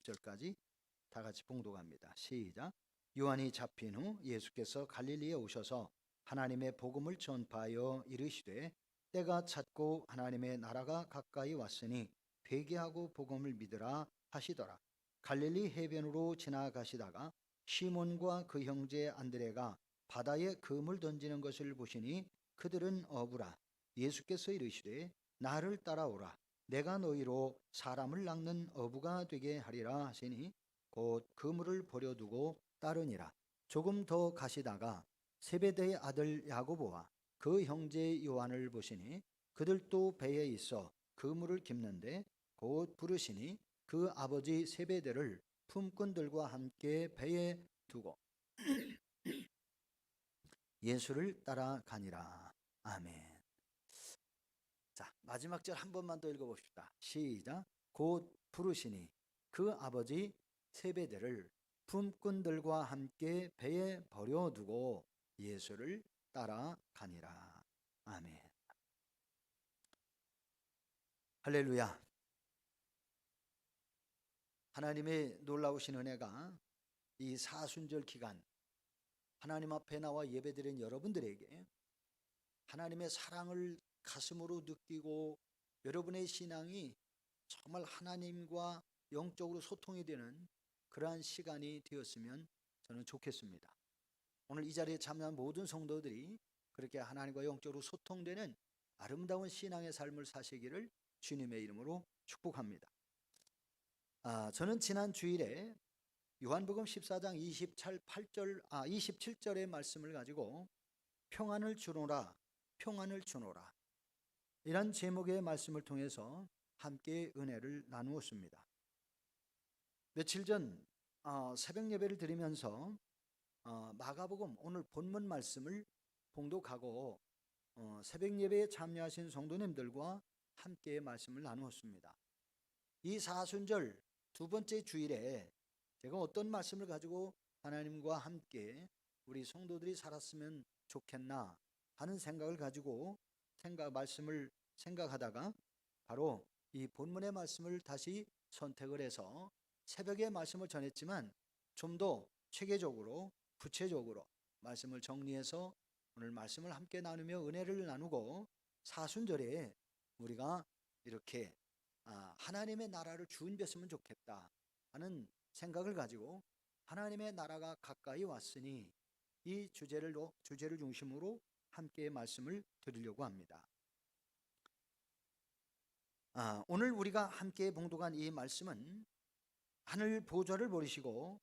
20절까지 다 같이 봉독합니다. 시작. 요한이 잡힌 후 예수께서 갈릴리에 오셔서 하나님의 복음을 전파하여 이르시되 때가 찼고 하나님의 나라가 가까이 왔으니 회개하고 복음을 믿으라 하시더라. 갈릴리 해변으로 지나가시다가 시몬과 그 형제 안드레가 바다에 그물 던지는 것을 보시니 그들은 어부라. 예수께서 이르시되 나를 따라오라. 내가 너희로 사람을 낚는 어부가 되게 하리라 하시니 곧 그물을 버려두고 따르니라. 조금 더 가시다가 세베대의 아들 야고보와 그 형제 요한을 보시니 그들도 배에 있어 그물을 깁는데 곧 부르시니 그 아버지 세베대를 품꾼들과 함께 배에 두고 예수를 따라가니라. 아멘. 자, 마지막 절 한 번만 더 읽어봅시다. 시작. 곧 부르시니 그 아버지 세베대를 품꾼들과 함께 배에 버려두고 예수를 따라가니라. 아멘. 할렐루야. 하나님의 놀라우신 은혜가 이 사순절 기간 하나님 앞에 나와 예배드린 여러분들에게 하나님의 사랑을 가슴으로 느끼고 여러분의 신앙이 정말 하나님과 영적으로 소통이 되는 그러한 시간이 되었으면 저는 좋겠습니다. 오늘 이 자리에 참여한 모든 성도들이 그렇게 하나님과 영적으로 소통되는 아름다운 신앙의 삶을 사시기를 주님의 이름으로 축복합니다. 저는 지난 주일에 요한복음 14장 27절의 말씀을 가지고 평안을 주노라, 평안을 주노라 이런 제목의 말씀을 통해서 함께 은혜를 나누었습니다. 며칠 전 새벽 예배를 드리면서 마가복음 오늘 본문 말씀을 봉독하고 새벽 예배에 참여하신 성도님들과 함께 말씀을 나누었습니다. 이 사순절 두 번째 주일에 제가 어떤 말씀을 가지고 하나님과 함께 우리 성도들이 살았으면 좋겠나 하는 생각을 가지고 말씀을 생각하다가 바로 이 본문의 말씀을 다시 선택을 해서 새벽에 말씀을 전했지만 좀 더 체계적으로 구체적으로 말씀을 정리해서 오늘 말씀을 함께 나누며 은혜를 나누고 사순절에 우리가 이렇게 하나님의 나라를 준비했으면 좋겠다 하는 생각을 가지고 하나님의 나라가 가까이 왔으니 이 주제를 중심으로 함께 말씀을 드리려고 합니다. 오늘 우리가 함께 봉독한 이 말씀은 하늘 보좌를 버리시고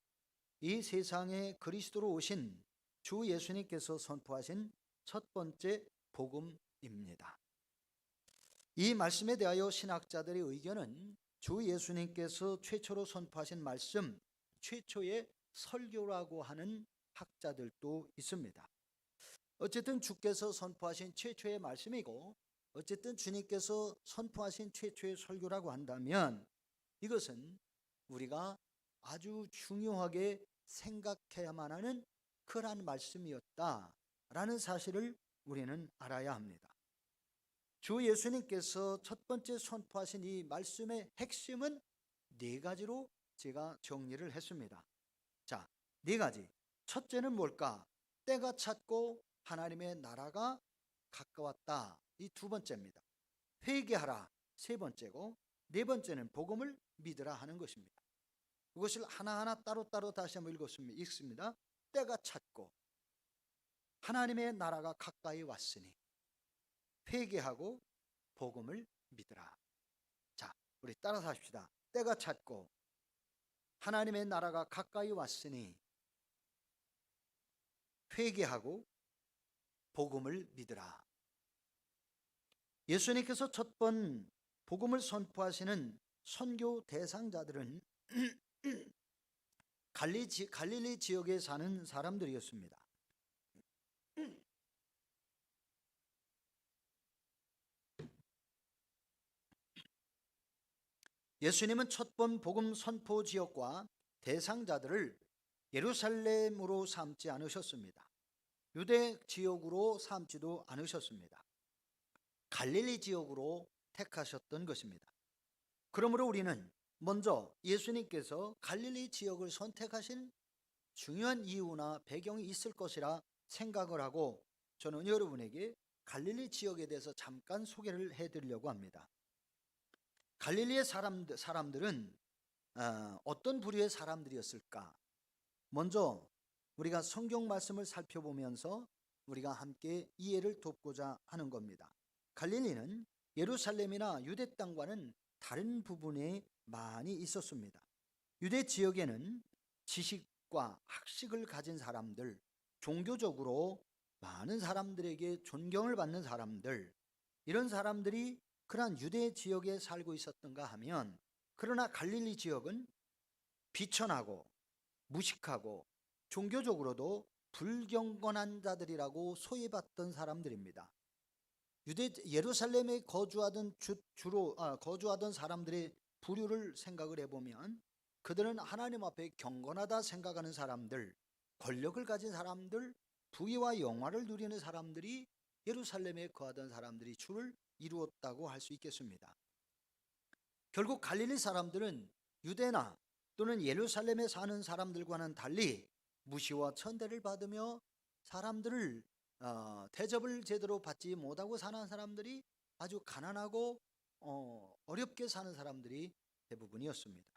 이 세상에 그리스도로 오신 주 예수님께서 선포하신 첫 번째 복음입니다. 이 말씀에 대하여 신학자들의 의견은 주 예수님께서 최초로 선포하신 말씀, 최초의 설교라고 하는 학자들도 있습니다. 어쨌든 주께서 선포하신 최초의 말씀이고 어쨌든 주님께서 선포하신 최초의 설교라고 한다면 이것은 우리가 아주 중요하게 생각해야만 하는 그러한 말씀이었다라는 사실을 우리는 알아야 합니다. 주 예수님께서 첫 번째 선포하신 이 말씀의 핵심은 네 가지로 제가 정리를 했습니다. 자, 네 가지. 첫째는 뭘까? 때가 찼고 하나님의 나라가 가까웠다. 이 두 번째입니다. 회개하라. 세 번째고 네 번째는 복음을 믿으라 하는 것입니다. 그것을 하나하나 따로따로 다시 한번 읽습니다. 때가 찼고 하나님의 나라가 가까이 왔으니 회개하고 복음을 믿으라. 자, 우리 따라서 합시다. 때가 찼고 하나님의 나라가 가까이 왔으니 회개하고 복음을 믿으라. 예수님께서 첫 번 복음을 선포하시는 선교 대상자들은 갈릴리 지역에 사는 사람들이었습니다. 예수님은 첫 번 복음 선포 지역과 대상자들을 예루살렘으로 삼지 않으셨습니다. 유대 지역으로 삼지도 않으셨습니다. 갈릴리 지역으로 택하셨던 것입니다. 그러므로 우리는 먼저 예수님께서 갈릴리 지역을 선택하신 중요한 이유나 배경이 있을 것이라 생각을 하고 저는 여러분에게 갈릴리 지역에 대해서 잠깐 소개를 해드리려고 합니다. 갈릴리의 사람들은 어떤 부류의 사람들이었을까? 먼저 우리가 성경 말씀을 살펴보면서 우리가 함께 이해를 돕고자 하는 겁니다. 갈릴리는 예루살렘이나 유대 땅과는 다른 부분에 많이 있었습니다. 유대 지역에는 지식과 학식을 가진 사람들, 종교적으로 많은 사람들에게 존경을 받는 사람들, 이런 사람들이 그러한 유대 지역에 살고 있었던가 하면, 그러나 갈릴리 지역은 비천하고 무식하고 종교적으로도 불경건한 자들이라고 소외받던 사람들입니다. 예루살렘에 거주하던 사람들의 부류를 생각을 해보면 그들은 하나님 앞에 경건하다 생각하는 사람들, 권력을 가진 사람들, 부귀와 영화를 누리는 사람들이 예루살렘에 거하던 사람들이 주를 이루었다고 할 수 있겠습니다. 결국 갈릴리 사람들은 유대나 또는 예루살렘에 사는 사람들과는 달리 무시와 천대를 받으며 사람들을 대접을 제대로 받지 못하고 사는 사람들이 아주 가난하고 어렵게 사는 사람들이 대부분이었습니다.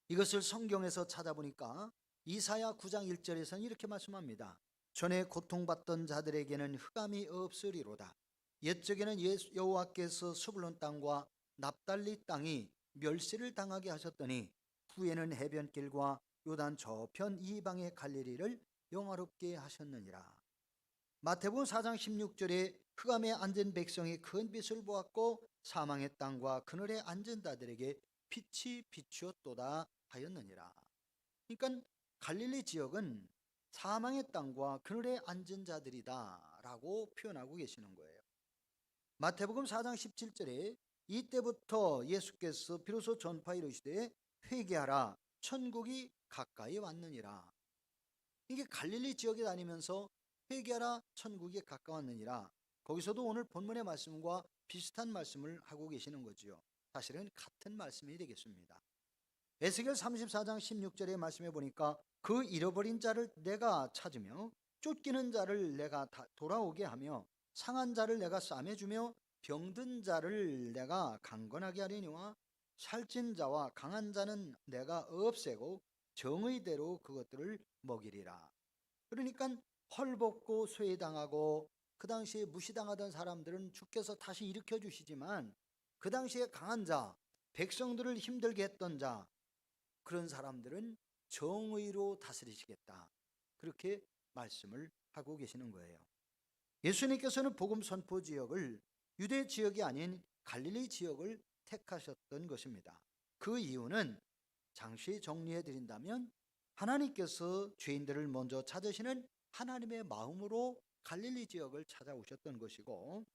이것을 성경에서 찾아보니까 이사야 9장 1절에서는 이렇게 말씀합니다. 전에 고통받던 자들에게는 흑암이 없으리로다. 옛적에는 여호와께서 스불론 땅과 납달리 땅이 멸시를 당하게 하셨더니 후에는 해변길과 요단 저편 이방의 갈릴리를 영화롭게 하셨느니라. 마태복음 4장 16절에 흑암에 앉은 백성이 큰 빛을 보았고 사망의 땅과 그늘에 앉은 자들에게 빛이 비추었도다 하였느니라. 그러니까 갈릴리 지역은 사망의 땅과 그늘에 앉은 자들이다 라고 표현하고 계시는 거예요. 마태복음 4장 17절에 이때부터 예수께서 비로소 전파에 이르시되 회개하라 천국이 가까이 왔느니라. 이게 갈릴리 지역에 다니면서 회개하라 천국이 가까웠느니라. 거기서도 오늘 본문의 말씀과 비슷한 말씀을 하고 계시는 거지요. 사실은 같은 말씀이 되겠습니다. 에스겔 34장 16절에 말씀해 보니까 그 잃어버린 자를 내가 찾으며 쫓기는 자를 내가 돌아오게 하며 상한 자를 내가 싸매주며 병든 자를 내가 강건하게 하려니와 살찐 자와 강한 자는 내가 없애고 정의대로 그것들을 먹이리라. 그러니까 헐벗고 소외당하고 그 당시에 무시당하던 사람들은 주께서 다시 일으켜 주시지만 그 당시에 강한 자, 백성들을 힘들게 했던 자, 그런 사람들은 정의로 다스리시겠다. 그렇게 말씀을 하고 계시는 거예요. 예수님께서는 복음 선포 지역을 유대 지역이 아닌 갈릴리 지역을 택하셨던 것입니다. 그 이유는 잠시 정리해 드린다면 하나님께서 죄인들을 먼저 찾으시는 하나님의 마음으로 갈릴리 지역을 찾아오셨던 것이고,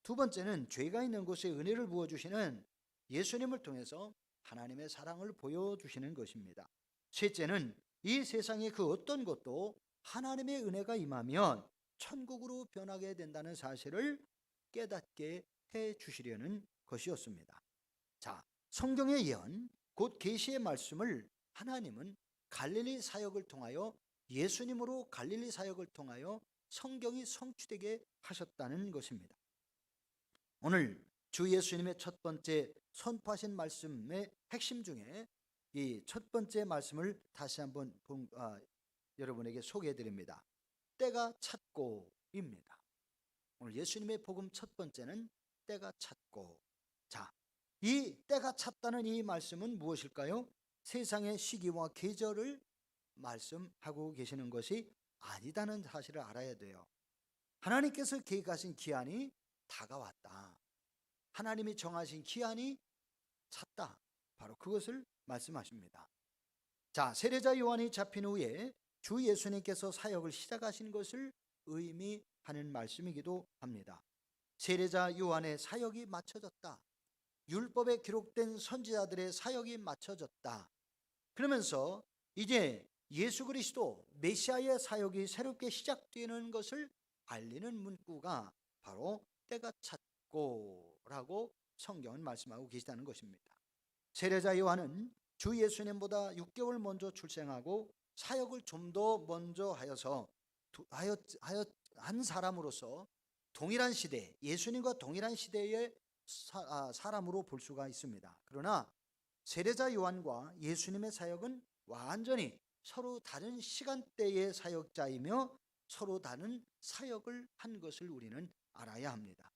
두 번째는 죄가 있는 곳에 은혜를 부어주시는 예수님을 통해서 하나님의 사랑을 보여주시는 것입니다. 셋째는 이 세상의 그 어떤 것도 하나님의 은혜가 임하면 천국으로 변하게 된다는 사실을 깨닫게 해 주시려는 것이었습니다. 자, 성경의 예언, 곧 계시의 말씀을 하나님은 갈릴리 사역을 통하여 예수님으로 갈릴리 사역을 통하여 성경이 성취되게 하셨다는 것입니다. 오늘 주 예수님의 첫 번째 선포하신 말씀의 핵심 중에 이 첫 번째 말씀을 다시 한번 여러분에게 소개해 드립니다. 때가 찼고입니다. 오늘 예수님의 복음 첫 번째는 때가 찼고. 자, 이 때가 찼다는 이 말씀은 무엇일까요? 세상의 시기와 계절을 말씀하고 계시는 것이 아니다는 사실을 알아야 돼요. 하나님께서 계획하신 기한이 다가왔다. 하나님이 정하신 기한이 찼다. 바로 그것을 말씀하십니다. 자, 세례자 요한이 잡힌 후에 주 예수님께서 사역을 시작하신 것을 의미하는 말씀이기도 합니다. 세례자 요한의 사역이 마쳐졌다. 율법에 기록된 선지자들의 사역이 마쳐졌다. 그러면서 이제 예수 그리스도 메시아의 사역이 새롭게 시작되는 것을 알리는 문구가 바로 때가 찼고라고 성경은 말씀하고 계시다는 것입니다. 세례자 요한은 주 예수님보다 6개월 먼저 출생하고 사역을 좀 더 먼저 한 사람으로서 동일한 시대, 예수님과 동일한 시대의 사람으로 볼 수가 있습니다. 그러나 세례자 요한과 예수님의 사역은 완전히 서로 다른 시간대의 사역자이며 서로 다른 사역을 한 것을 우리는 알아야 합니다.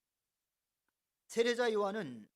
세례자 요한은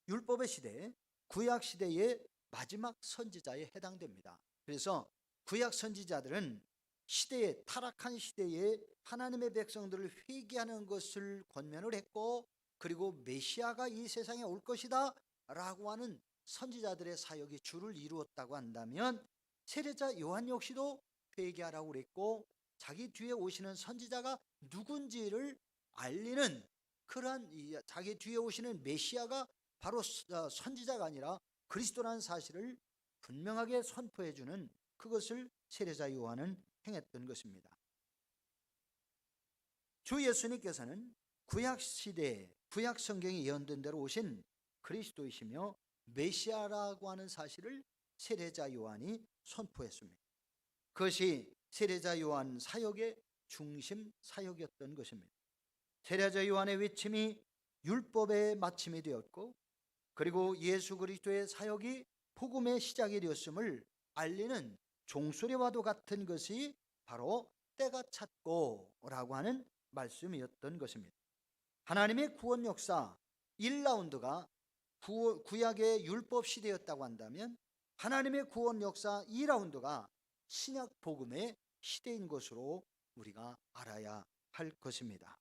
율법의 시대, 구약 시대의 마지막 선지자에 해당됩니다. 그래서 구약 선지자들은 시대의 타락한 시대에 하나님의 백성들을 회개하는 것을 권면을 했고, 그리고 메시아가 이 세상에 올 것이다 라고 하는 선지자들의 사역이 주를 이루었다고 한다면, 세례자 요한 역시도 회개하라고 그랬고 자기 뒤에 오시는 선지자가 누군지를 알리는, 그러한 자기 뒤에 오시는 메시아가 바로 선지자가 아니라 그리스도라는 사실을 분명하게 선포해 주는, 그것을 세례자 요한은 행했던 것입니다. 주 예수님께서는 구약 시대, 구약 성경에 예언된 대로 오신 그리스도이시며 메시아라고 하는 사실을 세례자 요한이 선포했습니다. 그것이 세례자 요한 사역의 중심 사역이었던 것입니다. 세례자 요한의 외침이 율법의 마침이 되었고, 그리고 예수 그리스도의 사역이 복음의 시작이 되었음을 알리는 종소리와도 같은 것이 바로 때가 찼고라고 하는 말씀이었던 것입니다. 하나님의 구원 역사 1라운드가 구약의 율법 시대였다고 한다면, 하나님의 구원 역사 2라운드가 신약 복음의 시대인 것으로 우리가 알아야 할 것입니다.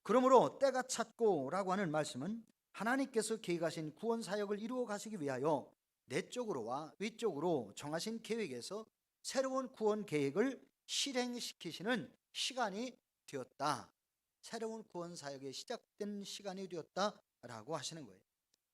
그러므로 때가 찼고라고 하는 말씀은 하나님께서 계획하신 구원 사역을 이루어 가시기 위하여 내적으로와 위적으로 정하신 계획에서 새로운 구원 계획을 실행시키시는 시간이 되었다. 새로운 구원 사역이 시작된 시간이 되었다라고 하시는 거예요.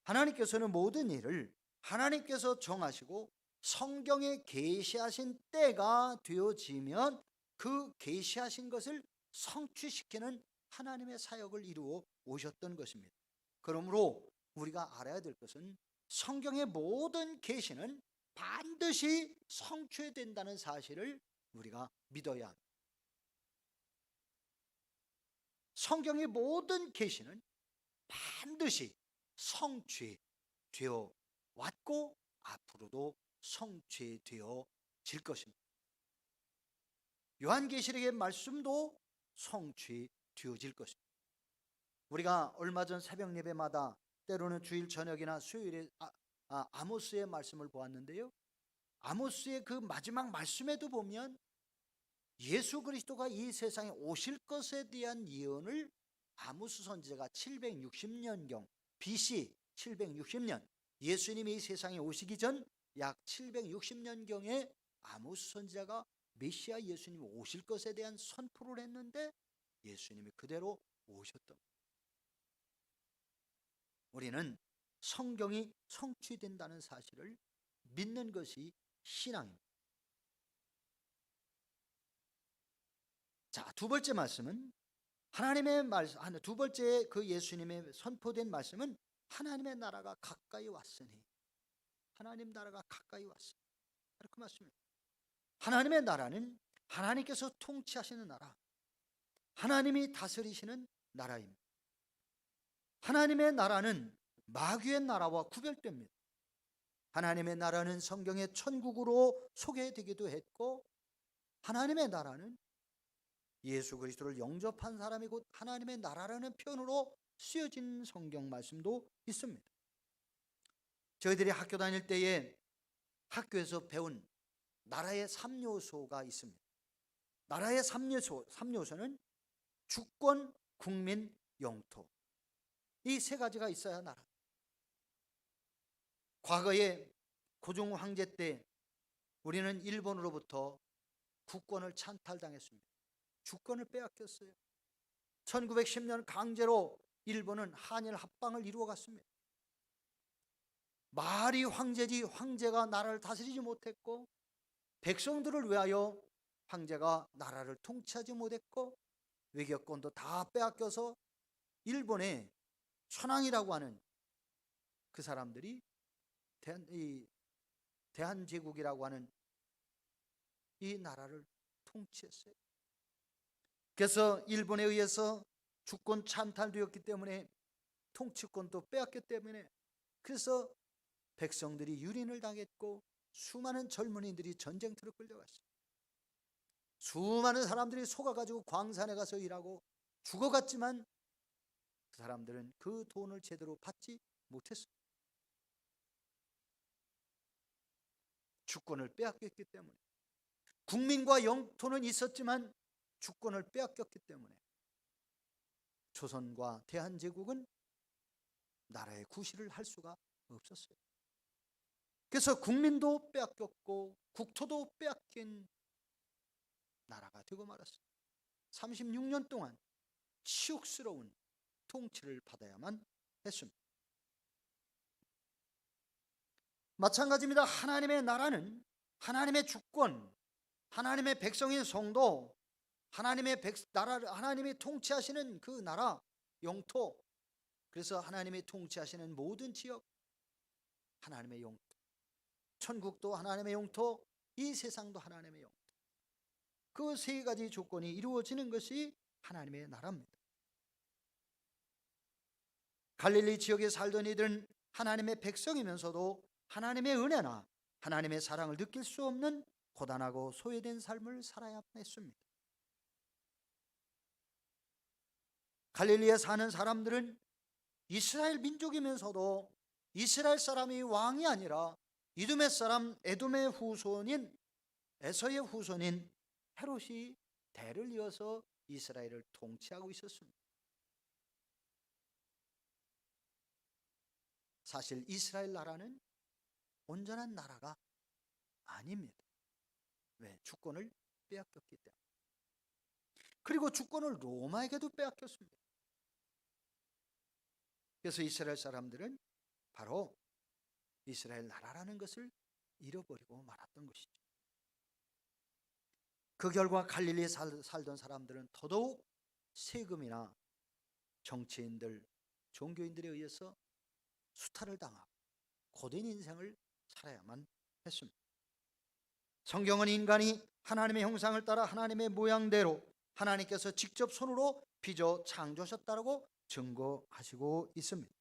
하나님께서는 모든 일을 하나님께서 정하시고 성경에 계시하신 때가 되어지면 그 계시하신 것을 성취시키는 하나님의 사역을 이루어 오셨던 것입니다. 그러므로 우리가 알아야 될 것은 성경의 모든 계시는 반드시 성취된다는 사실을 우리가 믿어야 합니다. 성경의 모든 계시는 반드시 성취되어 왔고 앞으로도 성취되어질 것입니다. 요한계시록의 말씀도 성취되어질 것입니다. 우리가 얼마 전 새벽 예배마다 때로는 주일 저녁이나 수요일에 아모스의 말씀을 보았는데요, 아모스의 그 마지막 말씀에도 보면 예수 그리스도가 이 세상에 오실 것에 대한 예언을 아모스 선지자가 760년경 BC 760년, 예수님이 이 세상에 오시기 전 약 760년경에 아모스 선지자가 메시아 예수님이 오실 것에 대한 선포를 했는데 예수님이 그대로 오셨던 거예요. 우리는 성경이 성취된다는 사실을 믿는 것이 신앙입니다. 자, 두 번째 말씀은 하나님의 말씀, 두 번째 그 예수님의 선포된 말씀은 하나님의 나라가 가까이 왔으니, 하나님 나라가 가까이 왔으니, 그 말씀입니다. 하나님의 나라는 하나님께서 통치하시는 나라, 하나님이 다스리시는 나라입니다. 하나님의 나라는 마귀의 나라와 구별됩니다. 하나님의 나라는 성경의 천국으로 소개되기도 했고, 하나님의 나라는 예수 그리스도를 영접한 사람이 곧 하나님의 나라라는 표현으로 쓰여진 성경 말씀도 있습니다. 저희들이 학교 다닐 때에 학교에서 배운 나라의 3요소가 있습니다. 나라의 3요소는 주권, 국민, 영토, 이 세 가지가 있어야 나라. 과거에 고종 황제 때 우리는 일본으로부터 국권을 찬탈당했습니다. 주권을 빼앗겼어요. 1910년 강제로 일본은 한일 합방을 이루어갔습니다. 말이 황제지 황제가 나라를 다스리지 못했고, 백성들을 위하여 황제가 나라를 통치하지 못했고, 외교권도 다 빼앗겨서 일본의 천황이라고 하는 그 사람들이 대한제국이라고 하는 이 나라를 통치했어요. 그래서 일본에 의해서 주권 찬탈되었기 때문에 통치권도 빼앗기 때문에, 그래서 백성들이 유린을 당했고 수많은 젊은이들이 전쟁터로 끌려갔어요. 수많은 사람들이 속아가지고 광산에 가서 일하고 죽어갔지만 그 사람들은 그 돈을 제대로 받지 못했어요. 주권을 빼앗겼기 때문에. 국민과 영토는 있었지만 주권을 빼앗겼기 때문에 조선과 대한제국은 나라의 구실을 할 수가 없었어요. 그래서 국민도 빼앗겼고 국토도 빼앗긴 나라가 되고 말았어요. 36년 동안 치욕스러운 통치를 받아야만 했습니다. 마찬가지입니다. 하나님의 나라는, 하나님의 주권, 하나님의 백성인 성도, 하나님의 나라를, 하나님이 통치하시는 그 나라, 영토, 그래서 하나님이 통치하시는 모든 지역, 하나님의 영토, 천국도 하나님의 영토, 이 세상도 하나님의 영토, 그 세 가지 조건이 이루어지는 것이 하나님의 나라입니다. 갈릴리 지역에 살던 이들은 하나님의 백성이면서도 하나님의 은혜나 하나님의 사랑을 느낄 수 없는 고단하고 소외된 삶을 살아야 했습니다. 갈릴리에 사는 사람들은 이스라엘 민족이면서도 이스라엘 사람이 왕이 아니라 이두메 사람 에돔의 후손인 에서의 후손인 헤롯이 대를 이어서 이스라엘을 통치하고 있었습니다. 사실 이스라엘 나라는 온전한 나라가 아닙니다. 왜? 주권을 빼앗겼기 때문에. 그리고 주권을 로마에게도 빼앗겼습니다. 그래서 이스라엘 사람들은 바로 이스라엘 나라라는 것을 잃어버리고 말았던 것이죠. 그 결과 갈릴리에 살던 사람들은 더더욱 세금이나 정치인들, 종교인들에 의해서 수탈을 당하고 고된 인생을 살아야만 했습니다. 성경은 인간이 하나님의 형상을 따라 하나님의 모양대로 하나님께서 직접 손으로 빚어 창조하셨다고 증거하시고 있습니다.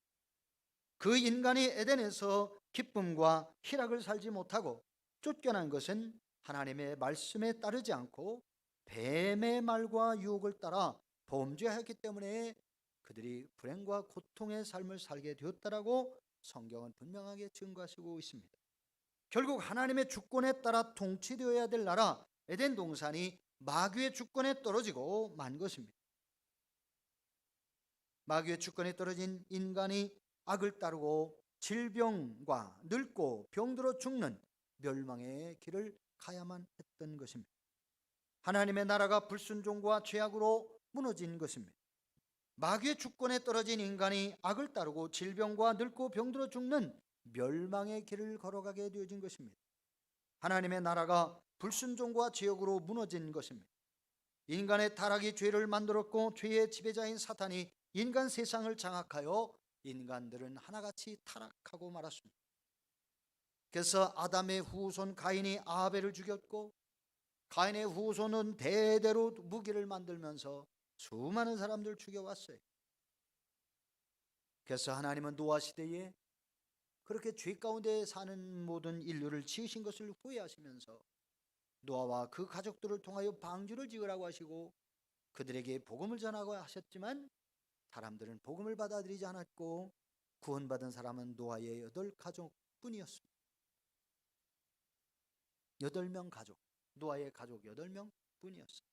그 인간이 에덴에서 기쁨과 희락을 살지 못하고 쫓겨난 것은 하나님의 말씀에 따르지 않고 뱀의 말과 유혹을 따라 범죄하였기 때문에 그들이 불행과 고통의 삶을 살게 되었다라고 성경은 분명하게 증거하시고 있습니다. 결국 하나님의 주권에 따라 통치되어야 될 나라 에덴 동산이 마귀의 주권에 떨어지고 만 것입니다. 마귀의 주권에 떨어진 인간이 악을 따르고 질병과 늙고 병들어 죽는 멸망의 길을 가야만 했던 것입니다. 하나님의 나라가 불순종과 죄악으로 무너진 것입니다. 마귀의 주권에 떨어진 인간이 악을 따르고 질병과 늙고 병들어 죽는 멸망의 길을 걸어가게 되어진 것입니다. 하나님의 나라가 불순종과 죄악으로 무너진 것입니다. 인간의 타락이 죄를 만들었고 죄의 지배자인 사탄이 인간 세상을 장악하여 인간들은 하나같이 타락하고 말았습니다. 그래서 아담의 후손 가인이 아벨을 죽였고 가인의 후손은 대대로 무기를 만들면서 수많은 사람들 죽여왔어요. 그래서 하나님은 노아 시대에 그렇게 죄 가운데 사는 모든 인류를 지으신 것을 후회하시면서 노아와 그 가족들을 통하여 방주를 지으라고 하시고 그들에게 복음을 전하고 하셨지만 사람들은 복음을 받아들이지 않았고 구원받은 사람은 노아의 8가족뿐이었습니다. 8명 가족, 노아의 가족 8명 뿐이었어요.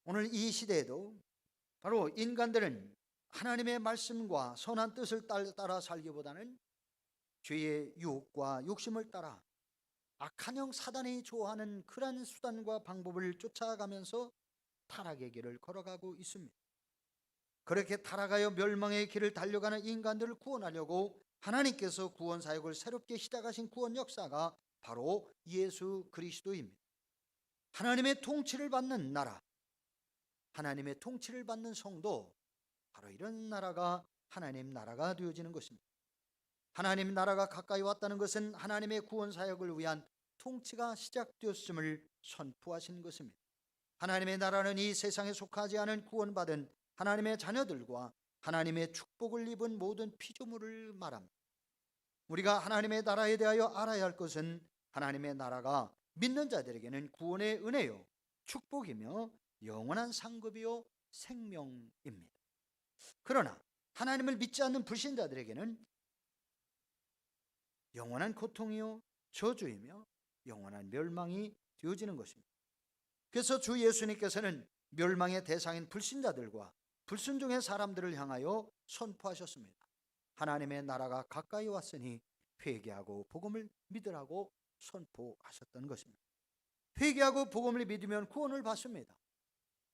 오늘 이 시대에도 바로 인간들은 하나님의 말씀과 선한 뜻을 따라 살기보다는 죄의 유혹과 욕심을 따라 악한 영 사단이 좋아하는 그러한 수단과 방법을 쫓아가면서 타락의 길을 걸어가고 있습니다. 그렇게 타락하여 멸망의 길을 달려가는 인간들을 구원하려고 하나님께서 구원 사역을 새롭게 시작하신 구원 역사가 바로 예수 그리스도입니다. 하나님의 통치를 받는 나라, 하나님의 통치를 받는 성도, 바로 이런 나라가 하나님 나라가 되어지는 것입니다. 하나님 나라가 가까이 왔다는 것은 하나님의 구원 사역을 위한 통치가 시작되었음을 선포하신 것입니다. 하나님의 나라는 이 세상에 속하지 않은 구원받은 하나님의 자녀들과 하나님의 축복을 입은 모든 피조물을 말합니다. 우리가 하나님의 나라에 대하여 알아야 할 것은 하나님의 나라가 믿는 자들에게는 구원의 은혜요, 축복이며 영원한 상급이요 생명입니다. 그러나 하나님을 믿지 않는 불신자들에게는 영원한 고통이요 저주이며 영원한 멸망이 되어지는 것입니다. 그래서 주 예수님께서는 멸망의 대상인 불신자들과 불순종의 사람들을 향하여 선포하셨습니다. 하나님의 나라가 가까이 왔으니 회개하고 복음을 믿으라고 선포하셨던 것입니다. 회개하고 복음을 믿으면 구원을 받습니다.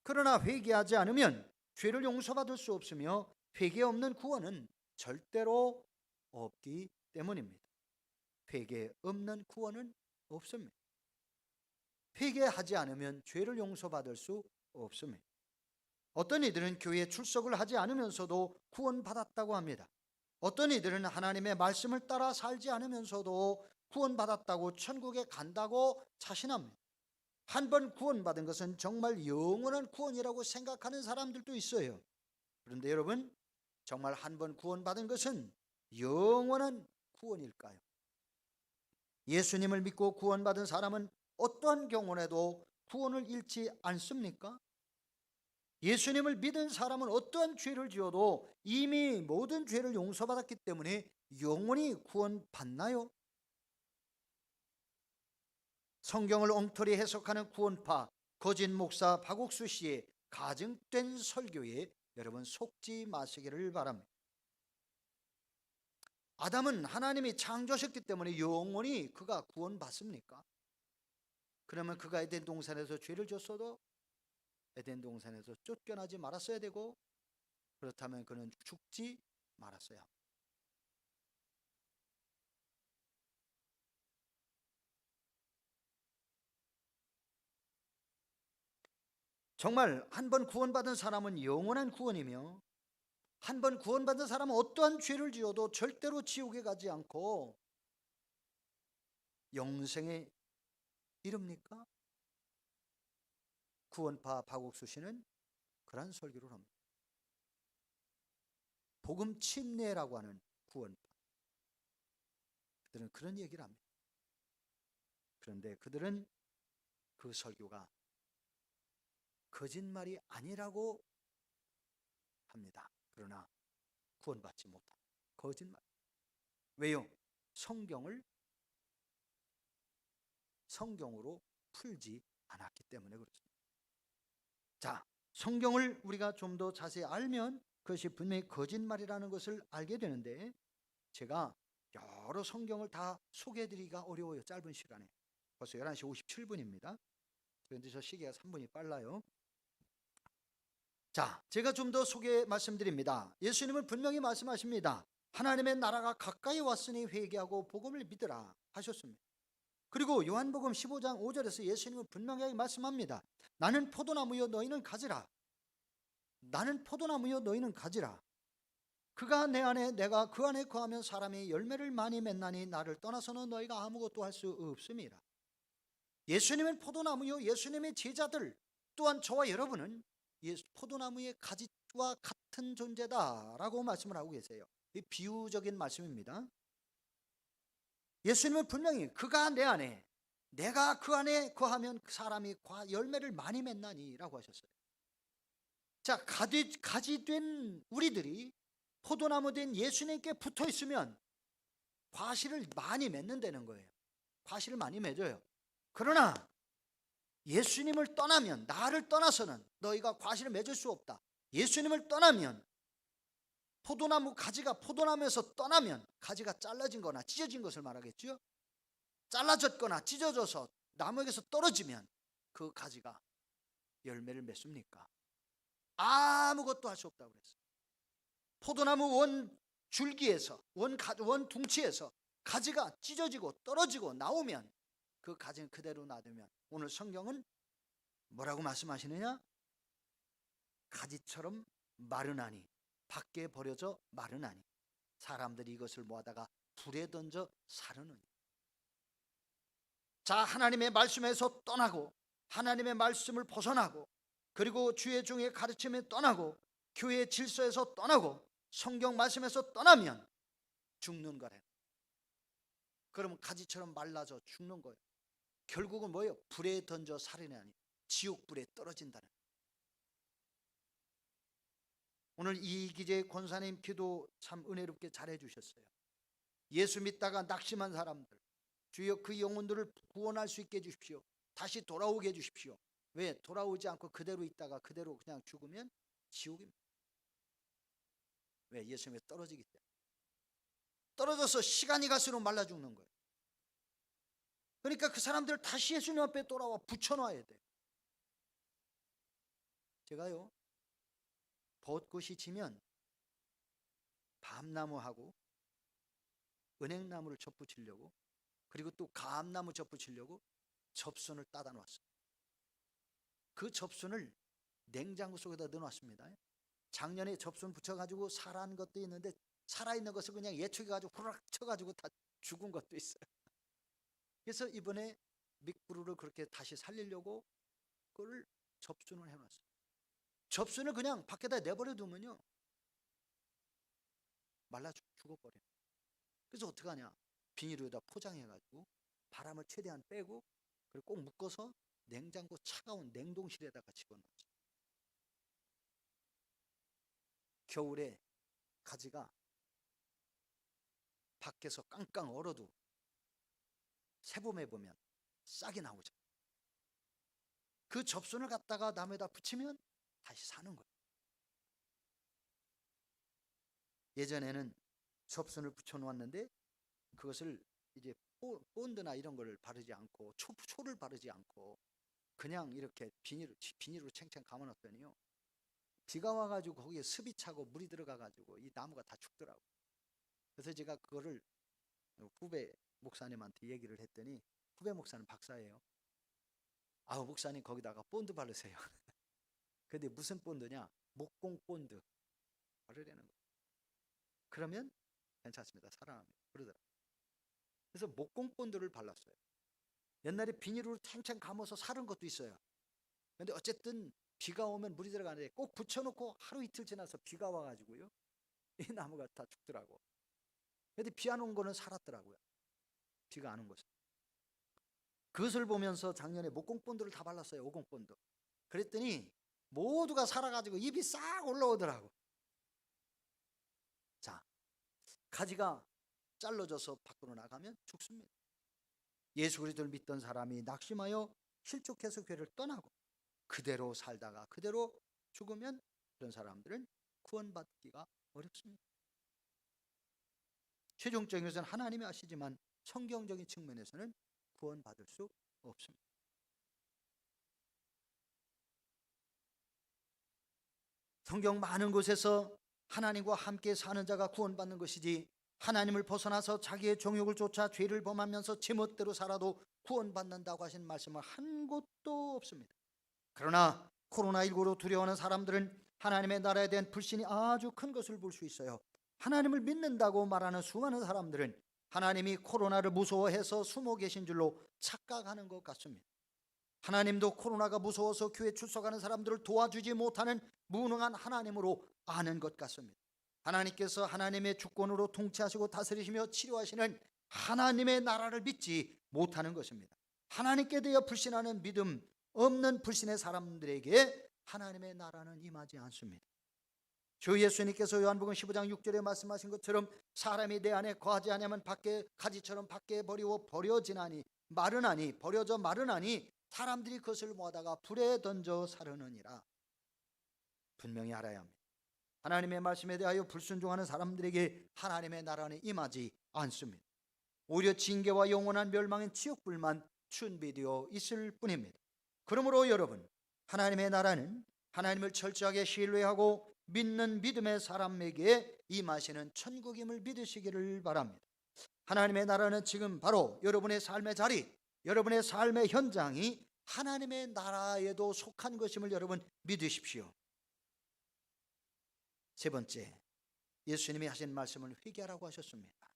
그러나 회개하지 않으면 죄를 용서받을 수 없으며 회개 없는 구원은 절대로 없기 때문입니다. 회개 없는 구원은 없습니다. 회개하지 않으면 죄를 용서받을 수 없습니다. 어떤 이들은 교회에 출석을 하지 않으면서도 구원받았다고 합니다. 어떤 이들은 하나님의 말씀을 따라 살지 않으면서도 구원받았다고 천국에 간다고 자신합니다. 한 번 구원받은 것은 정말 영원한 구원이라고 생각하는 사람들도 있어요. 그런데 여러분, 정말 한 번 구원받은 것은 영원한 구원일까요? 예수님을 믿고 구원받은 사람은 어떠한 경우에도 구원을 잃지 않습니까? 예수님을 믿은 사람은 어떠한 죄를 지어도 이미 모든 죄를 용서받았기 때문에 영원히 구원받나요? 성경을 엉터리 해석하는 구원파 거짓 목사 박옥수 씨의 가증된 설교에 여러분 속지 마시기를 바랍니다. 아담은 하나님이 창조하셨기 때문에 영원히 그가 구원받습니까? 그러면 그가 에덴 동산에서 죄를 졌어도 에덴 동산에서 쫓겨나지 말았어야 되고, 그렇다면 그는 죽지 말았어야 합니다. 정말 한 번 구원받은 사람은 영원한 구원이며, 한 번 구원받은 사람은 어떠한 죄를 지어도 절대로 지옥에 가지 않고 영생에 이릅니까? 구원파 박옥수 씨는 그런 설교를 합니다. 복음 침례라고 하는 구원파, 그들은 그런 얘기를 합니다. 그런데 그들은 그 설교가 거짓말이 아니라고 합니다. 그러나 구원받지 못한 거짓말. 왜요? 성경으로 풀지 않았기 때문에 그렇습니다. 자, 성경을 우리가 좀 더 자세히 알면 그것이 분명히 거짓말이라는 것을 알게 되는데, 제가 여러 성경을 다 소개해드리기가 어려워요. 짧은 시간에. 벌써 11시 57분입니다. 그런데 저 시계가 3분이 빨라요. 자, 제가 좀 더 소개 말씀드립니다. 예수님은 분명히 말씀하십니다. 하나님의 나라가 가까이 왔으니 회개하고 복음을 믿으라 하셨습니다. 그리고 요한복음 15장 5절에서 예수님은 분명하게 말씀합니다. 나는 포도나무여 너희는 가지라. 나는 포도나무여 너희는 가지라. 그가 내 안에 내가 그 안에 거하면 사람이 열매를 많이 맺나니 나를 떠나서는 너희가 아무것도 할 수 없습니다. 예수님은 포도나무요, 예수님의 제자들 또한 저와 여러분은 포도나무의 가지와 같은 존재다라고 말씀을 하고 계세요. 이 비유적인 말씀입니다. 예수님은 분명히 그가 내 안에 내가 그 안에 거하면 그 사람이 열매를 많이 맺나니라고 하셨어요. 자, 가지된 우리들이 포도나무 된 예수님께 붙어 있으면 과실을 많이 맺는다는 거예요. 과실을 많이 맺어요. 그러나 예수님을 떠나면, 나를 떠나서는 너희가 과실을 맺을 수 없다. 예수님을 떠나면, 포도나무 가지가 포도나무에서 떠나면 가지가 잘라진 거나 찢어진 것을 말하겠죠. 잘라졌거나 찢어져서 나무에게서 떨어지면 그 가지가 열매를 맺습니까? 아무것도 할 수 없다고 그랬어요. 포도나무 원 줄기에서 원 둥치에서 가지가 찢어지고 떨어지고 나오면 그 가지는 그대로 놔두면, 오늘 성경은 뭐라고 말씀하시느냐? 가지처럼 마르나니 밖에 버려져 마르나니 사람들이 이것을 모아다가 불에 던져 사르느니. 자, 하나님의 말씀에서 떠나고 하나님의 말씀을 벗어나고 그리고 주의 종의 가르침에 떠나고 교회의 질서에서 떠나고 성경 말씀에서 떠나면 죽는 거래. 그러면 가지처럼 말라져 죽는 거예요. 결국은 뭐예요? 불에 던져 살인하니 지옥불에 떨어진다는. 오늘 이기재 권사님 기도 참 은혜롭게 잘해 주셨어요. 예수 믿다가 낙심한 사람들, 주여 그 영혼들을 구원할 수 있게 해주십시오. 다시 돌아오게 해주십시오. 왜? 돌아오지 않고 그대로 있다가 그대로 그냥 죽으면 지옥입니다. 왜? 예수님에 떨어지기 때문에. 떨어져서 시간이 갈수록 말라 죽는 거예요. 그러니까 그 사람들을 다시 예수님 앞에 돌아와 붙여놔야 돼요. 제가요, 벚꽃이 지면 밤나무하고 은행나무를 접붙이려고, 그리고 또 감나무 접붙이려고 접순을 따다 놨어요. 그 접순을 냉장고 속에다 넣어놨습니다. 작년에 접순 붙여가지고 살아난 것도 있는데 살아있는 것을 그냥 예초해가지고 후락 쳐가지고 다 죽은 것도 있어요. 그래서 이번에 믹브루를 그렇게 다시 살리려고 그걸 접순을 해놨어요. 접순을 그냥 밖에다 내버려 두면요 말라 죽어버려요. 그래서 어떻게 하냐, 비닐에다 포장해가지고 바람을 최대한 빼고 그리고 꼭 묶어서 냉장고 차가운 냉동실에다가 집어넣었어요. 겨울에 가지가 밖에서 깡깡 얼어도 새봄에 보면 싹이 나오죠. 그 접순을 갖다가 나무에다 붙이면 다시 사는 거예요. 예전에는 접순을 붙여놓았는데 그것을 이제 본드나 이런 걸 바르지 않고 초를 바르지 않고 그냥 이렇게 비닐로 챙챙 감아놨더니요 비가 와가지고 거기에 습이 차고 물이 들어가가지고 이 나무가 다 죽더라고요. 그래서 제가 그거를 후배 목사님한테 얘기를 했더니 후배 목사는 박사예요. 아우 목사님 거기다가 본드 바르세요. 근데 무슨 본드냐, 목공 본드 바르라는 거예요. 그러면 괜찮습니다. 살아납니다. 그러더라고요. 그래서 목공 본드를 발랐어요. 옛날에 비닐로 탱탱 감아서 사른 것도 있어요. 근데 어쨌든 비가 오면 물이 들어가는데 꼭 붙여놓고 하루 이틀 지나서 비가 와가지고요 이 나무가 다 죽더라고. 근데 비 안 온 거는 살았더라고요. 비가 안 온 것은. 그것을 보면서 작년에 목공 본드를 다 발랐어요. 오공 본드. 그랬더니 모두가 살아가지고 잎이 싹 올라오더라고. 자, 가지가 잘라져서 밖으로 나가면 죽습니다. 예수 그리스도를 믿던 사람이 낙심하여 실족해서 교회를 떠나고 그대로 살다가 그대로 죽으면 그런 사람들은 구원받기가 어렵습니다. 최종적인 것은 하나님이 아시지만 성경적인 측면에서는 구원받을 수 없습니다. 성경 많은 곳에서 하나님과 함께 사는 자가 구원받는 것이지 하나님을 벗어나서 자기의 정욕을 쫓아 죄를 범하면서 제멋대로 살아도 구원받는다고 하신 말씀은 한 곳도 없습니다. 그러나 코로나19로 두려워하는 사람들은 하나님의 나라에 대한 불신이 아주 큰 것을 볼 수 있어요. 하나님을 믿는다고 말하는 수많은 사람들은 하나님이 코로나를 무서워해서 숨어 계신 줄로 착각하는 것 같습니다. 하나님도 코로나가 무서워서 교회 출석하는 사람들을 도와주지 못하는 무능한 하나님으로 아는 것 같습니다. 하나님께서 하나님의 주권으로 통치하시고 다스리시며 치료하시는 하나님의 나라를 믿지 못하는 것입니다. 하나님께 대해 불신하는 믿음 없는 불신의 사람들에게 하나님의 나라는 임하지 않습니다. 주 예수님께서 요한복음 15장 6절에 말씀하신 것처럼 사람이 내 안에 거하지 않으면 밖에 가지처럼 밖에 버려지나니 마르나니 버려져 마르나니 사람들이 그것을 모아다가 불에 던져 사르느니라. 분명히 알아야 합니다. 하나님의 말씀에 대하여 불순종하는 사람들에게 하나님의 나라는 임하지 않습니다. 오히려 징계와 영원한 멸망인 지옥불만 준비되어 있을 뿐입니다. 그러므로 여러분, 하나님의 나라는 하나님을 철저하게 신뢰하고 믿는 믿음의 사람에게 임하시는 천국임을 믿으시기를 바랍니다. 하나님의 나라는 지금 바로 여러분의 삶의 자리, 여러분의 삶의 현장이 하나님의 나라에도 속한 것임을 여러분 믿으십시오. 세 번째, 예수님이 하신 말씀을 회개하라고 하셨습니다.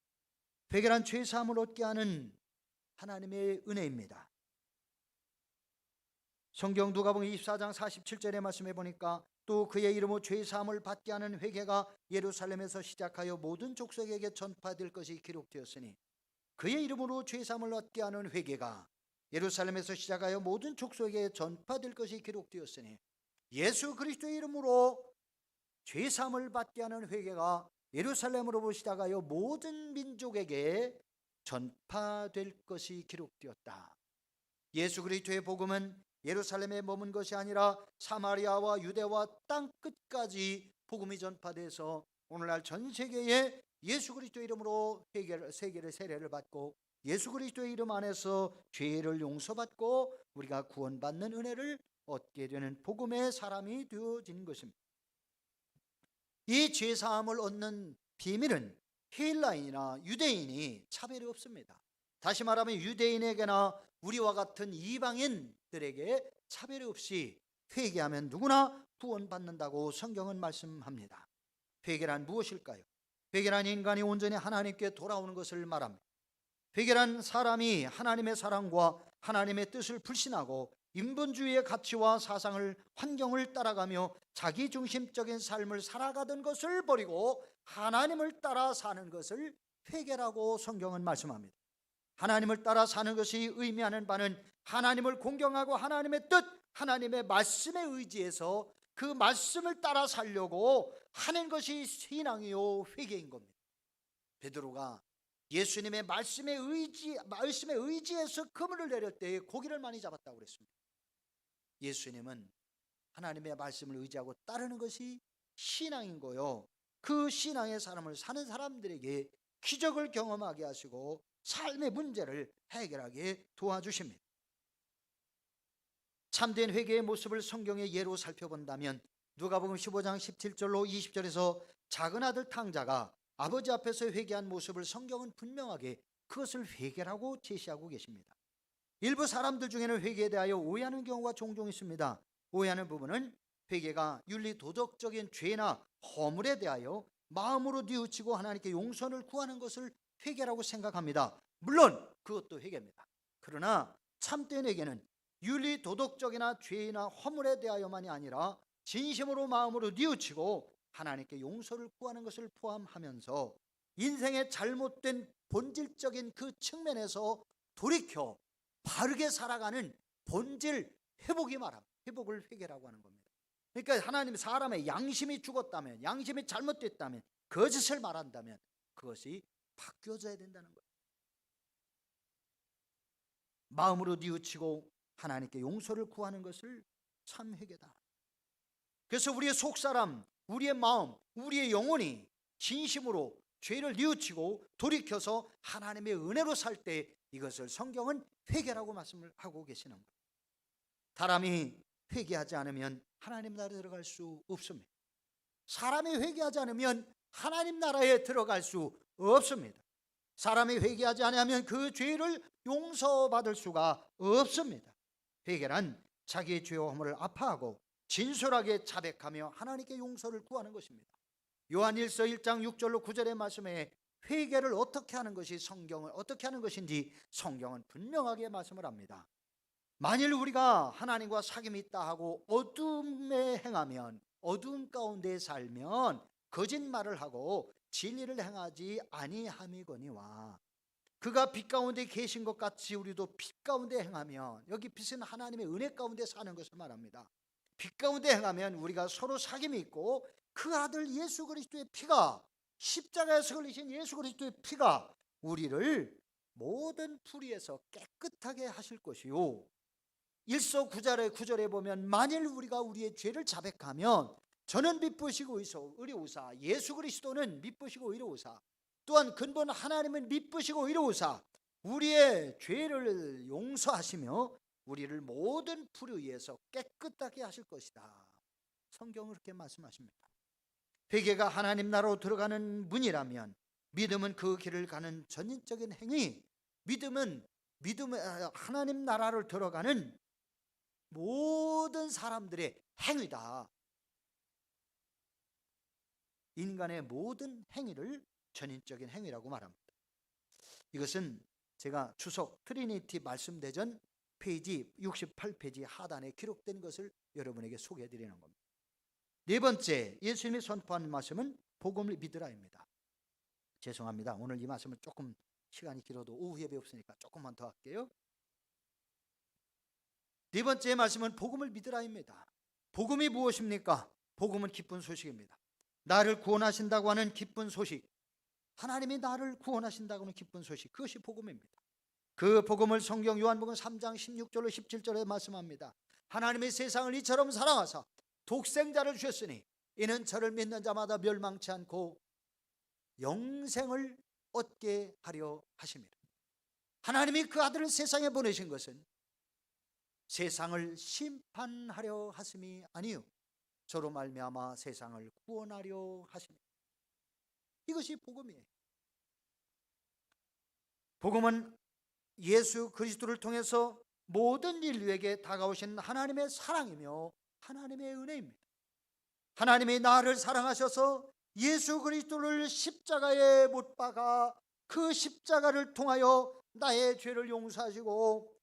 회개란 죄 사함을 얻게 하는 하나님의 은혜입니다. 성경 누가복음 24장 47절의 말씀에 보니까 또 그의 이름으로 죄 사함을 받게 하는 회개가 예루살렘에서 시작하여 모든 족속에게 전파될 것이 기록되었으니, 그의 이름으로 죄 사함을 얻게 하는 회개가 예루살렘에서 시작하여 모든 족속에게 전파될 것이 기록되었으니, 예수 그리스도의 이름으로 죄 사함을 받게 하는 회개가 예루살렘으로부터 시작하여 모든 민족에게 전파될 것이 기록되었다. 예수 그리스도의 복음은 예루살렘에 머문 것이 아니라 사마리아와 유대와 땅 끝까지 복음이 전파돼서 오늘날 전 세계에 예수 그리스도의 이름으로 세례를 받고 예수 그리스도의 이름 안에서 죄를 용서받고 우리가 구원받는 은혜를 얻게 되는 복음의 사람이 되어진 것입니다. 이 죄사함을 얻는 비밀은 헬라인이나 유대인이 차별이 없습니다. 다시 말하면 유대인에게나 우리와 같은 이방인들에게 차별이 없이 회개하면 누구나 구원받는다고 성경은 말씀합니다. 회개란 무엇일까요? 회개란 인간이 온전히 하나님께 돌아오는 것을 말합니다. 회개란 사람이 하나님의 사랑과 하나님의 뜻을 불신하고 인본주의의 가치와 사상을, 환경을 따라가며 자기중심적인 삶을 살아가던 것을 버리고 하나님을 따라 사는 것을 회개라고 성경은 말씀합니다. 하나님을 따라 사는 것이 의미하는 바는 하나님을 공경하고 하나님의 뜻, 하나님의 말씀에 의지해서 그 말씀을 따라 살려고 하는 것이 신앙이요 회개인 겁니다. 베드로가 예수님의 말씀에 의지해서 그물을 내릴 때에 고기를 많이 잡았다고 그랬습니다. 예수님은 하나님의 말씀을 의지하고 따르는 것이 신앙인 거요. 그 신앙의 사람을 사는 사람들에게 기적을 경험하게 하시고 삶의 문제를 해결하게 도와주십니다. 참된 회개의 모습을 성경의 예로 살펴본다면 누가복음 15장 17절로 20절에서 작은 아들 탕자가 아버지 앞에서 회개한 모습을 성경은 분명하게 그것을 회개라고 제시하고 계십니다. 일부 사람들 중에는 회개에 대하여 오해하는 경우가 종종 있습니다. 오해하는 부분은 회개가 윤리 도덕적인 죄나 허물에 대하여 마음으로 뉘우치고 하나님께 용서를 구하는 것을 회개라고 생각합니다. 물론 그것도 회개입니다. 그러나 참된 회개는 윤리 도덕적이나 죄나 허물에 대하여만이 아니라 진심으로 마음으로 뉘우치고 하나님께 용서를 구하는 것을 포함하면서 인생의 잘못된 본질적인 그 측면에서 돌이켜 바르게 살아가는 본질 회복을 회개라고 하는 겁니다. 그러니까 하나님, 사람의 양심이 죽었다면, 양심이 잘못됐다면, 거짓을 말한다면 그것이 바뀌어져야 된다는 거예요. 마음으로 뉘우치고 하나님께 용서를 구하는 것을 참 회개다. 그래서 우리의 속사람, 우리의 마음, 우리의 영혼이 진심으로 죄를 뉘우치고 돌이켜서 하나님의 은혜로 살 때 이것을 성경은 회개라고 말씀을 하고 계시는 거예요. 사람이 회개하지 않으면 하나님 나라에 들어갈 수 없습니다. 사람이 회개하지 않으면 하나님 나라에 들어갈 수 없습니다. 사람이 회개하지 않으면 그 죄를 용서받을 수가 없습니다. 회개란 자기의 죄와 허물을 아파하고 진솔하게 자백하며 하나님께 용서를 구하는 것입니다. 요한일서 1장 6절로 9절의 말씀에 회개를 어떻게 하는 것이 성경을 어떻게 하는 것인지 성경은 분명하게 말씀을 합니다. 만일 우리가 하나님과 사귐이 있다 하고 어둠에 행하면, 어둠 가운데 살면 거짓말을 하고 진리를 행하지 아니함이거니와, 그가 빛 가운데 계신 것 같이 우리도 빛 가운데 행하면, 여기 빛은 하나님의 은혜 가운데 사는 것을 말합니다. 빛 가운데 행하면 우리가 서로 사귐이 있고 그 아들 예수 그리스도의 피가, 십자가에서 흘리신 예수 그리스도의 피가 우리를 모든 불의에서 깨끗하게 하실 것이요, 1서 9절에 보면 만일 우리가 우리의 죄를 자백하면 저는 미쁘시고 의로우사, 예수 그리스도는 미쁘시고 의로우사, 또한 근본 하나님은 미쁘시고 의로우사 우리의 죄를 용서하시며 우리를 모든 불의에서 깨끗하게 하실 것이다. 성경은 그렇게 말씀하십니다. 회개가 하나님 나라로 들어가는 문이라면 믿음은 그 길을 가는 전인적인 행위, 믿음은 하나님 나라를 들어가는 모든 사람들의 행위다. 인간의 모든 행위를 전인적인 행위라고 말합니다. 이것은 제가 추석 트리니티 말씀대전 페이지 68페이지 하단에 기록된 것을 여러분에게 소개해 드리는 겁니다. 네 번째, 예수님이 선포하는 말씀은 복음을 믿으라입니다. 죄송합니다. 오늘 이 말씀은 조금 시간이 길어도 오후 예배 없으니까 조금만 더 할게요. 네 번째 말씀은 복음을 믿으라입니다. 복음이 무엇입니까? 복음은 기쁜 소식입니다. 나를 구원하신다고 하는 기쁜 소식, 하나님이 나를 구원하신다고 하는 기쁜 소식, 그것이 복음입니다. 그 복음을 성경 요한복음 3장 16절로 17절에 말씀합니다. 하나님이 세상을 이처럼 사랑하사 독생자를 주셨으니 이는 저를 믿는 자마다 멸망치 않고 영생을 얻게 하려 하심이라. 하나님이 그 아들을 세상에 보내신 것은 세상을 심판하려 하심이 아니요 저로 말미암아 세상을 구원하려 하심이라. 이것이 복음이에요. 복음은 예수 그리스도를 통해서 모든 인류에게 다가오신 하나님의 사랑이며 하나님의 은혜입니다. 하나님이 나를 사랑하셔서 예수 그리스도를 십자가에 못 박아 그 십자가를 통하여 나의 죄를 용서하시고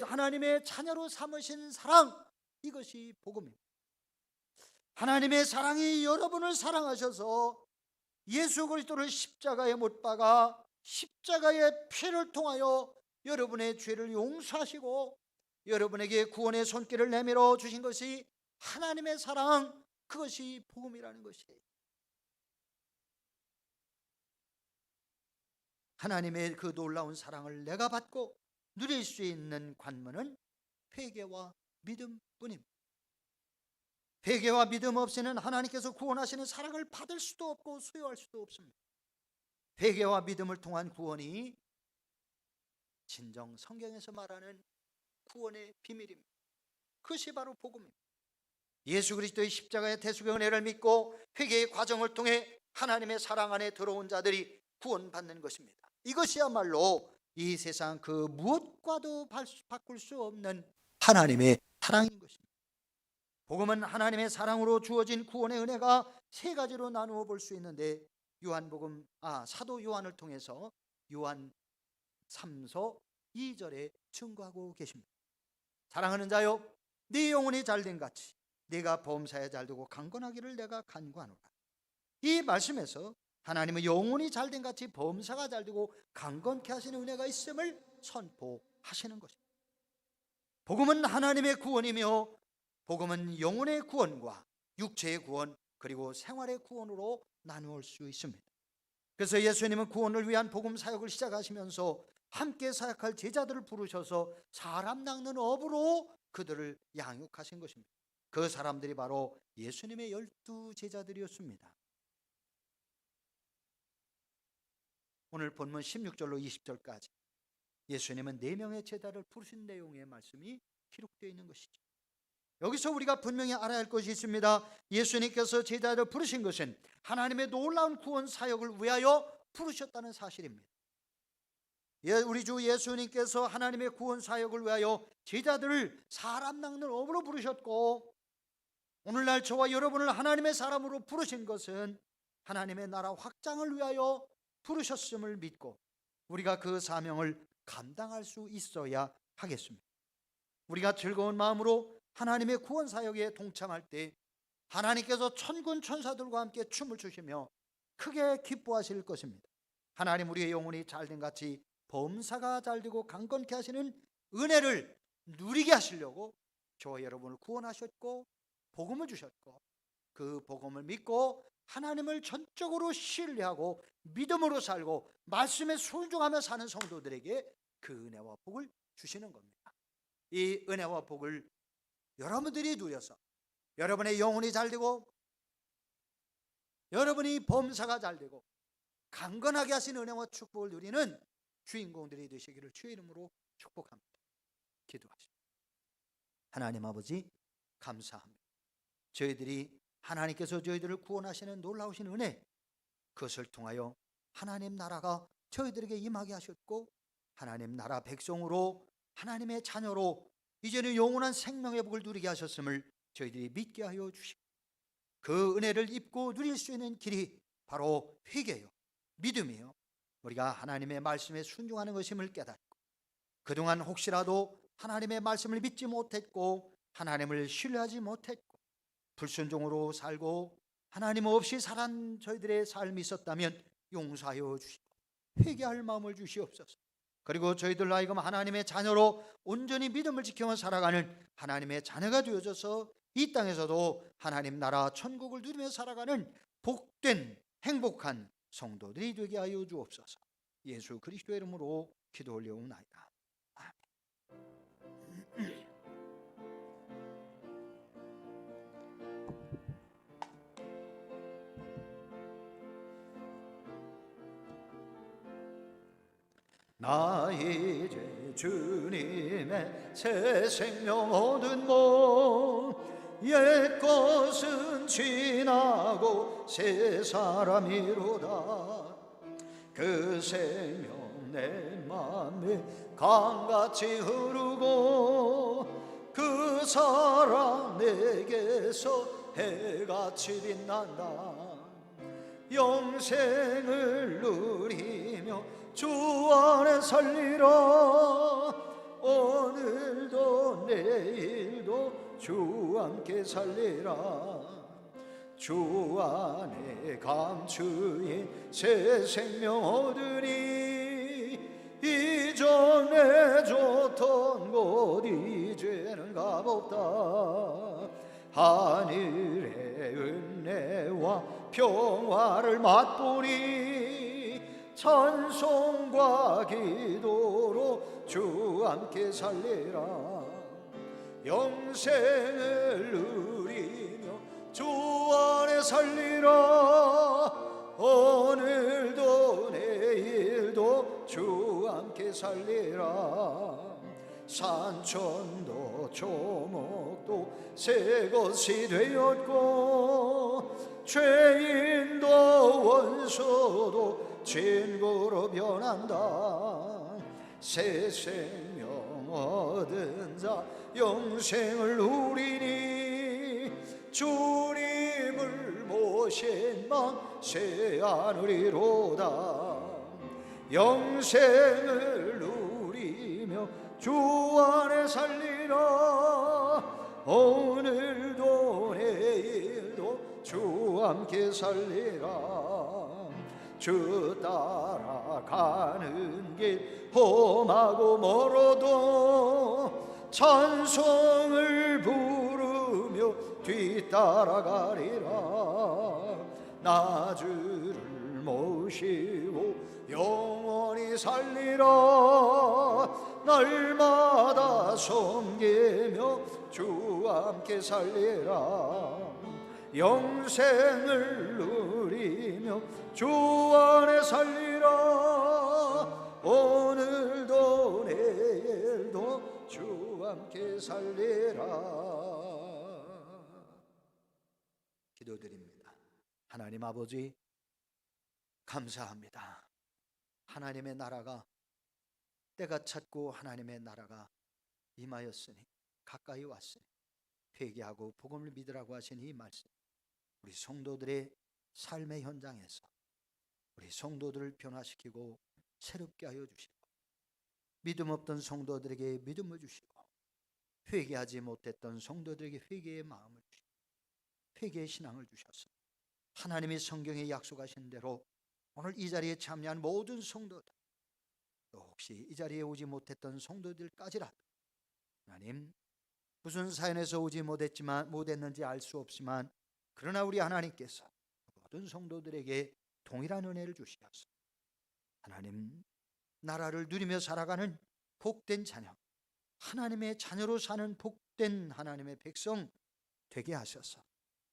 하나님의 자녀로 삼으신 사랑, 이것이 복음입니다. 하나님의 사랑이 여러분을 사랑하셔서 예수 그리스도를 십자가에 못 박아 십자가의 피를 통하여 여러분의 죄를 용서하시고 여러분에게 구원의 손길을 내밀어 주신 것이 하나님의 사랑, 그것이 복음이라는 것이에요. 하나님의 그 놀라운 사랑을 내가 받고 누릴 수 있는 관문은 회개와 믿음뿐입니다. 회개와 믿음 없이는 하나님께서 구원하시는 사랑을 받을 수도 없고 수여할 수도 없습니다. 회개와 믿음을 통한 구원이 진정 성경에서 말하는 구원의 비밀입니다. 그것이 바로 복음입니다. 예수 그리스도의 십자가의 대속의 은혜를 믿고 회개의 과정을 통해 하나님의 사랑 안에 들어온 자들이 구원받는 것입니다. 이것이야말로 이 세상 그 무엇과도 바꿀 수 없는 하나님의 사랑인 것입니다. 복음은 하나님의 사랑으로 주어진 구원의 은혜가 세 가지로 나누어 볼 수 있는데 사도 요한을 통해서 요한 3서 2절에 증거하고 계십니다. 사랑하는 자여, 네 영혼이 잘된 같이 네가 범사에 잘되고 강건하기를 내가 간구하노라. 이 말씀에서 하나님의 영혼이 잘된 같이 범사가 잘되고 강건케 하시는 은혜가 있음을 선포하시는 것입니다. 복음은 하나님의 구원이며 복음은 영혼의 구원과 육체의 구원 그리고 생활의 구원으로 나누어 수 있습니다. 그래서 예수님은 구원을 위한 복음 사역을 시작하시면서 함께 사역할 제자들을 부르셔서 사람 낚는 업으로 그들을 양육하신 것입니다. 그 사람들이 바로 예수님의 12 제자들이었습니다. 오늘 본문 16절로 20절까지 예수님은 4명의 제자를 부르신 내용의 말씀이 기록되어 있는 것이죠. 여기서 우리가 분명히 알아야 할 것이 있습니다. 예수님께서 제자들을 부르신 것은 하나님의 놀라운 구원 사역을 위하여 부르셨다는 사실입니다. 우리 주 예수님께서 하나님의 구원 사역을 위하여 제자들을 사람 낚는 업으로 부르셨고, 오늘날 저와 여러분을 하나님의 사람으로 부르신 것은 하나님의 나라 확장을 위하여 부르셨음을 믿고 우리가 그 사명을 감당할 수 있어야 하겠습니다. 우리가 즐거운 마음으로 하나님의 구원 사역에 동참할 때 하나님께서 천군 천사들과 함께 춤을 추시며 크게 기뻐하실 것입니다. 하나님 우리의 영혼이 잘된 같이 범사가 잘되고 강건케 하시는 은혜를 누리게 하시려고 저와 여러분을 구원하셨고 복음을 주셨고, 그 복음을 믿고 하나님을 전적으로 신뢰하고 믿음으로 살고 말씀에 순종하며 사는 성도들에게 그 은혜와 복을 주시는 겁니다. 이 은혜와 복을 여러분들이 누려서 여러분의 영혼이 잘되고 여러분이 범사가 잘되고 강건하게 하신 은혜와 축복을 누리는 주인공들이 되시기를 주의 이름으로 축복합니다. 기도하십니다. 하나님 아버지, 감사합니다. 저희들이 하나님께서 저희들을 구원하시는 놀라우신 은혜, 그것을 통하여 하나님 나라가 저희들에게 임하게 하셨고 하나님 나라 백성으로 하나님의 자녀로 이제는 영원한 생명의 복을 누리게 하셨음을 저희들이 믿게 하여 주시고, 그 은혜를 입고 누릴 수 있는 길이 바로 회개요, 믿음이요. 우리가 하나님의 말씀에 순종하는 것임을 깨닫고, 그동안 혹시라도 하나님의 말씀을 믿지 못했고 하나님을 신뢰하지 못했고 불순종으로 살고 하나님 없이 살한 저희들의 삶이 있었다면 용서하여 주시고 회개할 마음을 주시옵소서. 그리고 저희들 하여금 하나님의 자녀로 온전히 믿음을 지켜 살아가는 하나님의 자녀가 되어져서 이 땅에서도 하나님 나라 천국을 누리며 살아가는 복된 행복한 성도들이 되게 하여 주옵소서. 예수 그리스도의 이름으로 기도 올려옵나이다. 아멘. 나 이제 주님의 새 생명 얻은 몸, 옛것은 지나고 새 사람이로다. 그 생명 내 맘에 강같이 흐르고 그 사랑 내게서 해같이 빛난다. 영생을 누리며 주 안에 살리라. 오늘도 내일도 주 함께 살리라. 주 안에 감추인 새 생명 얻으니 이전에 좋던 곳 이제는 값없다. 하늘의 은혜와 평화를 맛보니 찬송과 기도로 주 함께 살리라. 영생을 누리며 주 안에 살리라. 오늘도 내일도 주 함께 살리라. 산천도 초목도 새 것이 되었고 죄인도 원수도 친구로 변한다. 새 생명 얻은 자 영생을 누리니 주님을 모신 마 새 하늘이로다. 영생을 누리며 주 안에 살리라. 오늘도 내일도 주 함께 살리라. 주 따라가는 길 험하고 멀어도 찬송을 부르며 뒤따라가리라. 나 주를 모시고 영원히 살리라. 날마다 섬기며 주 함께 살리라. 영생을 누리며 주 안에 살리라. 오늘도 내일도 주 함께 살리라. 기도드립니다. 하나님 아버지, 감사합니다. 하나님의 나라가 때가 찼고 하나님의 나라가 임하였으니 가까이 왔으니 회개하고 복음을 믿으라고 하신 이 말씀, 우리 성도들의 삶의 현장에서 우리 성도들을 변화시키고 새롭게 하여 주시고 믿음 없던 성도들에게 믿음을 주시고 회개하지 못했던 성도들에게 회개의 마음을 주시고 회개의 신앙을 주셔서 하나님이 성경에 약속하신 대로 오늘 이 자리에 참여한 모든 성도들, 또 혹시 이 자리에 오지 못했던 성도들까지라도 하나님, 무슨 사연에서 오지 못했는지 알 수 없지만 그러나 우리 하나님께서 모든 성도들에게 동일한 은혜를 주시옵소서. 하나님, 나라를 누리며 살아가는 복된 자녀, 하나님의 자녀로 사는 복된 하나님의 백성 되게 하셔서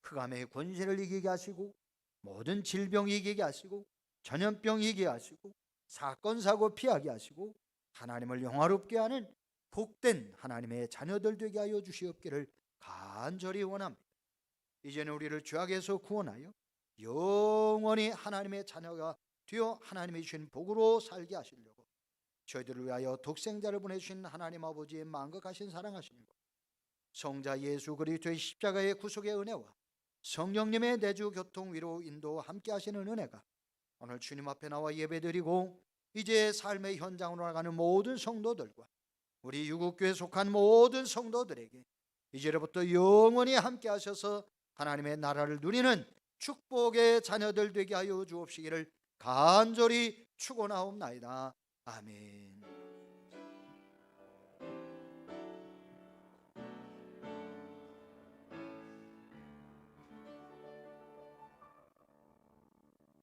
흑암의 권세를 이기게 하시고 모든 질병 이기게 하시고 전염병 이기게 하시고 사건 사고 피하게 하시고 하나님을 영화롭게 하는 복된 하나님의 자녀들 되게 하여 주시옵기를 간절히 원합니다. 이제는 우리를 죄악에서 구원하여 영원히 하나님의 자녀가 되어 하나님이 주신 복으로 살게 하시려고 저희들을 위하여 독생자를 보내주신 하나님 아버지의 만극하신 사랑하시는 것, 성자 예수 그리스도의 십자가의 구속의 은혜와 성령님의 내주 교통 위로 인도 함께 하시는 은혜가 오늘 주님 앞에 나와 예배드리고 이제 삶의 현장으로 나가는 모든 성도들과 우리 유국교에 속한 모든 성도들에게 이제로부터 영원히 함께 하셔서 하나님의 나라를 누리는 축복의 자녀들 되게 하여 주옵시기를 간절히 축원하옵나이다. 아멘.